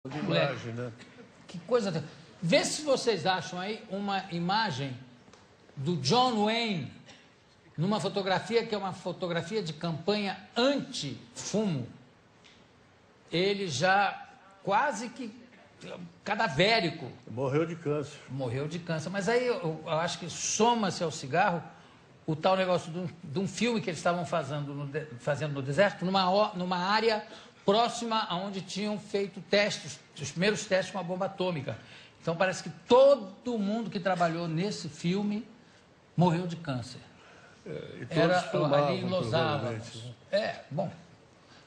De imagem, né? Que coisa... Vê se vocês acham aí uma imagem do John Wayne numa fotografia que é uma fotografia de campanha anti-fumo. Ele já quase que cadavérico. Morreu de câncer. Morreu de câncer. Mas aí eu acho que soma-se ao cigarro o tal negócio de um filme que eles estavam fazendo no deserto, numa área próxima aonde tinham feito testes, os primeiros testes com a bomba atômica. Então parece que todo mundo que trabalhou nesse filme morreu de câncer. E todos Era fumavam, ali em Los Alamos. Bom,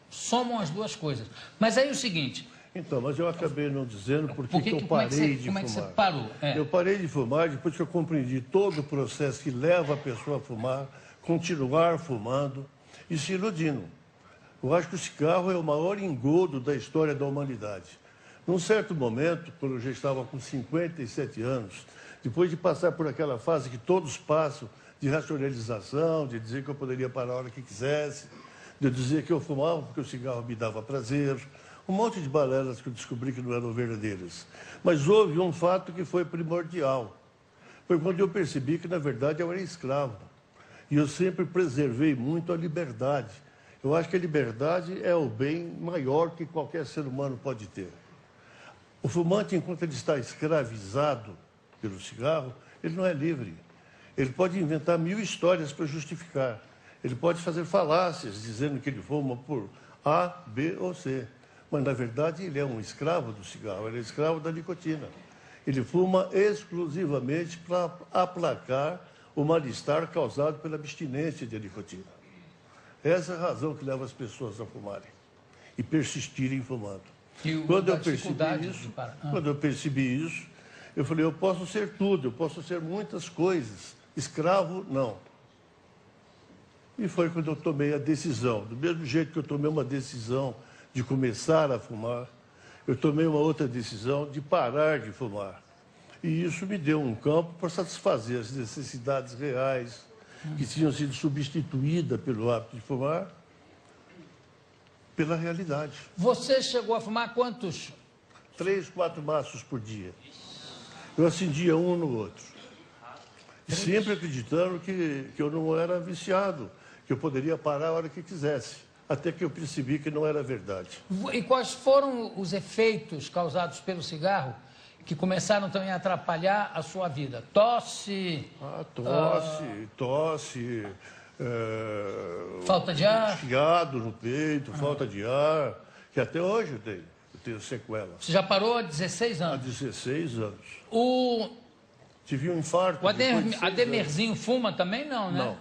somam as duas coisas. Mas aí o seguinte... Então, mas eu acabei não dizendo porque que eu parei de fumar. Como é que você parou? Eu parei de fumar depois que eu compreendi todo o processo que leva a pessoa a fumar, continuar fumando e se iludindo. Eu acho que o cigarro é o maior engodo da história da humanidade. Num certo momento, quando eu já estava com 57 anos, depois de passar por aquela fase que todos passam, de racionalização, de dizer que eu poderia parar a hora que quisesse, de dizer que eu fumava porque o cigarro me dava prazer, um monte de balelas que eu descobri que não eram verdadeiras. Mas houve um fato que foi primordial. Foi quando eu percebi que, na verdade, eu era escravo. E eu sempre preservei muito a liberdade. Eu acho que a liberdade é o bem maior que qualquer ser humano pode ter. O fumante, enquanto ele está escravizado pelo cigarro, ele não é livre. Ele pode inventar 1000 histórias para justificar. Ele pode fazer falácias dizendo que ele fuma por A, B ou C. Mas, na verdade, ele é um escravo do cigarro, ele é escravo da nicotina. Ele fuma exclusivamente para aplacar o mal-estar causado pela abstinência de nicotina. Essa é a razão que leva as pessoas a fumarem e persistirem fumando. Quando eu percebi isso, eu falei, eu posso ser tudo, eu posso ser muitas coisas. Escravo, não. E foi quando eu tomei a decisão. Do mesmo jeito que eu tomei uma decisão de começar a fumar, eu tomei uma outra decisão de parar de fumar. E isso me deu um campo para satisfazer as necessidades reais que tinham sido substituídas pelo hábito de fumar, pela realidade. Você chegou a fumar quantos? 3, 4 maços por dia. Eu acendia um no outro. E sempre acreditando que eu não era viciado, que eu poderia parar a hora que quisesse. Até que eu percebi que não era verdade. E quais foram os efeitos causados pelo cigarro que começaram também a atrapalhar a sua vida? Tosse? Tosse... falta de ar? Chiado no peito, falta de ar, que até hoje eu tenho sequela. Você já parou há 16 anos? Há 16 anos. Tive um infarto. O Ademerzinho fuma também não, né? Não.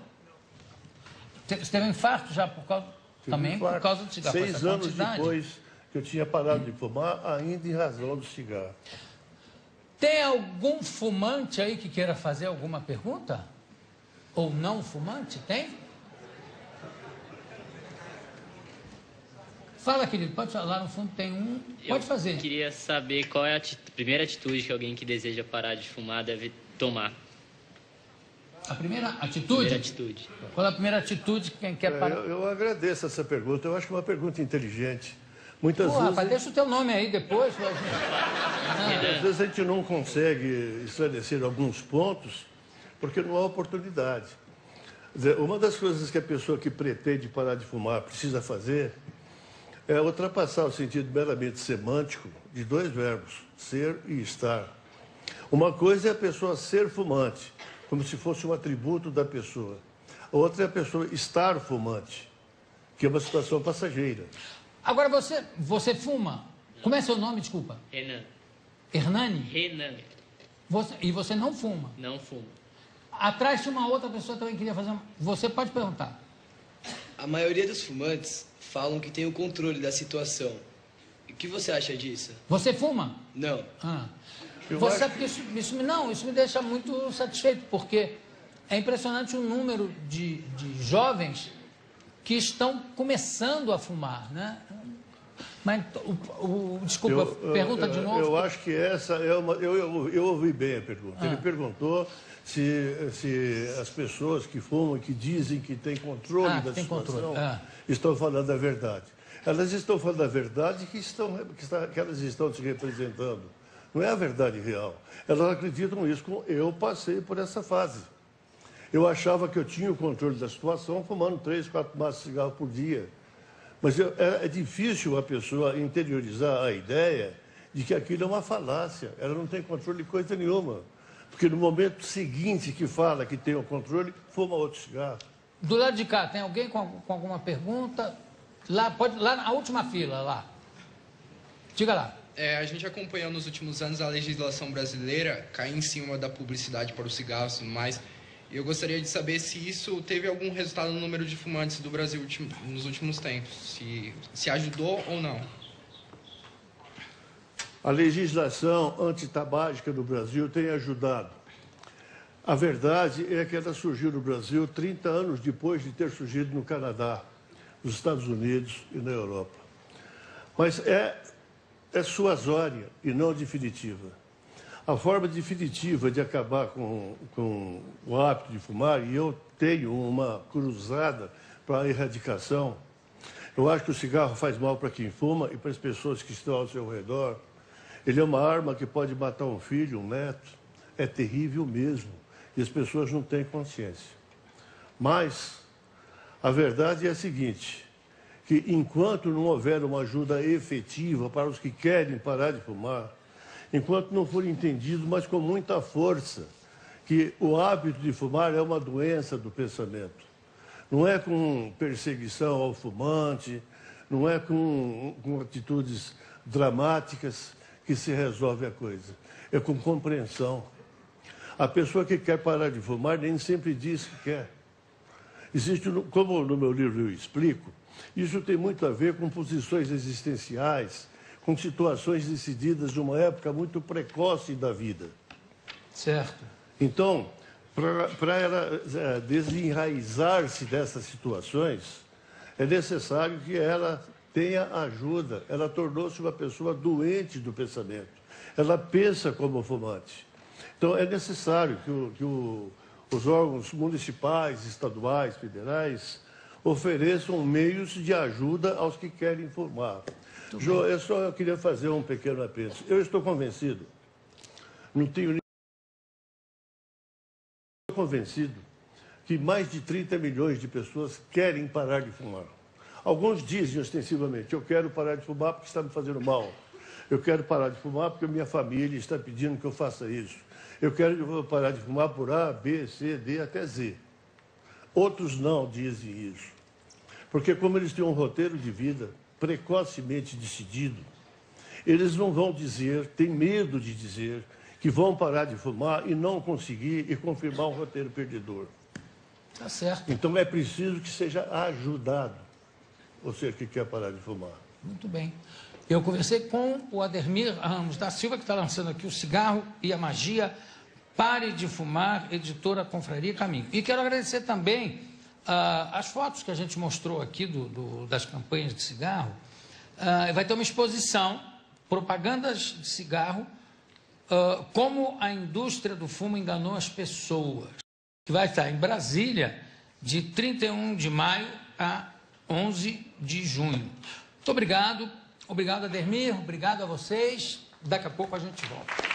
Você teve um infarto já por causa... Também por causa do cigarro. 6 anos depois que eu tinha parado de fumar, ainda em razão do cigarro. Tem algum fumante aí que queira fazer alguma pergunta? Ou não fumante? Tem? Fala, querido, pode falar. Lá no fundo tem um. Pode fazer. Eu queria saber qual é a primeira atitude que alguém que deseja parar de fumar deve tomar. A primeira atitude? Primeira atitude. Qual é a primeira atitude que quem quer parar? Eu agradeço essa pergunta. Eu acho que é uma pergunta inteligente. Muitas vezes... rapaz, deixa o teu nome aí depois. Às vezes a gente não consegue esclarecer alguns pontos porque não há oportunidade. Quer dizer, uma das coisas que a pessoa que pretende parar de fumar precisa fazer é ultrapassar o sentido meramente semântico de 2 verbos, ser e estar. Uma coisa é a pessoa ser fumante, como se fosse um atributo da pessoa. A outra é a pessoa estar fumante, que é uma situação passageira. Agora, você fuma? Como é seu nome, desculpa? Renan. Hernani? Renan. E você não fuma? Não fumo. Atrás tinha uma outra pessoa que também queria fazer uma... Você pode perguntar. A maioria dos fumantes falam que tem o controle da situação. O que você acha disso? Você fuma? Não. Você sabe que isso me deixa muito satisfeito, porque é impressionante o número de jovens que estão começando a fumar, né? Mas, desculpa, pergunta de novo. Eu acho que essa é uma... Eu ouvi bem a pergunta. Ele perguntou se as pessoas que fumam, que dizem que têm controle da situação, estão falando a verdade. Elas estão falando a verdade que elas estão se representando. Não é a verdade real. Elas acreditam nisso. Eu passei por essa fase. Eu achava que eu tinha o controle da situação fumando 3, 4 maços de cigarro por dia. Mas é difícil a pessoa interiorizar a ideia de que aquilo é uma falácia. Ela não tem controle de coisa nenhuma. Porque no momento seguinte que fala que tem o controle, fuma outro cigarro. Do lado de cá, tem alguém com alguma pergunta? Lá na última fila, lá. Diga lá. A gente acompanhou nos últimos anos a legislação brasileira cair em cima da publicidade para os cigarros e tudo mais. E eu gostaria de saber se isso teve algum resultado no número de fumantes do Brasil nos últimos tempos. Se ajudou ou não. A legislação antitabágica no Brasil tem ajudado. A verdade é que ela surgiu no Brasil 30 anos depois de ter surgido no Canadá, nos Estados Unidos e na Europa. Mas é suasória e não definitiva. A forma definitiva de acabar com o hábito de fumar, e eu tenho uma cruzada para a erradicação, eu acho que o cigarro faz mal para quem fuma e para as pessoas que estão ao seu redor. Ele é uma arma que pode matar um filho, um neto. É terrível mesmo. E as pessoas não têm consciência. Mas a verdade é a seguinte, que enquanto não houver uma ajuda efetiva para os que querem parar de fumar, enquanto não for entendido, mas com muita força, que o hábito de fumar é uma doença do pensamento. Não é com perseguição ao fumante, não é com atitudes dramáticas que se resolve a coisa. É com compreensão. A pessoa que quer parar de fumar nem sempre diz que quer. Existe, como no meu livro eu explico, isso tem muito a ver com posições existenciais, com situações decididas numa época muito precoce da vida. Certo. Então, para ela desenraizar-se dessas situações, é necessário que ela tenha ajuda. Ela tornou-se uma pessoa doente do pensamento. Ela pensa como fumante. Então, é necessário que os órgãos municipais, estaduais, federais, ofereçam meios de ajuda aos que querem fumar. Jô, eu queria fazer um pequeno apreço. Eu estou convencido, não tenho nem... Estou convencido que mais de 30 milhões de pessoas querem parar de fumar. Alguns dizem ostensivamente, eu quero parar de fumar porque está me fazendo mal. Eu quero parar de fumar porque minha família está pedindo que eu faça isso. Eu quero parar de fumar por A, B, C, D, até Z. Outros não dizem isso. Porque como eles têm um roteiro de vida precocemente decidido, eles não vão dizer, têm medo de dizer, que vão parar de fumar e não conseguir e confirmar um roteiro perdedor. Tá certo. Então é preciso que seja ajudado, você que quer parar de fumar. Muito bem. Eu conversei com o Ademir Ramos da Silva, que está lançando aqui o Cigarro e a Magia. Pare de Fumar, editora Confraria Caminho. E quero agradecer também as fotos que a gente mostrou aqui das campanhas de cigarro. Vai ter uma exposição, propagandas de cigarro, como a indústria do fumo enganou as pessoas, que vai estar em Brasília de 31 de maio a 11 de junho. Muito obrigado. Obrigado, Ademir. Obrigado a vocês. Daqui a pouco a gente volta.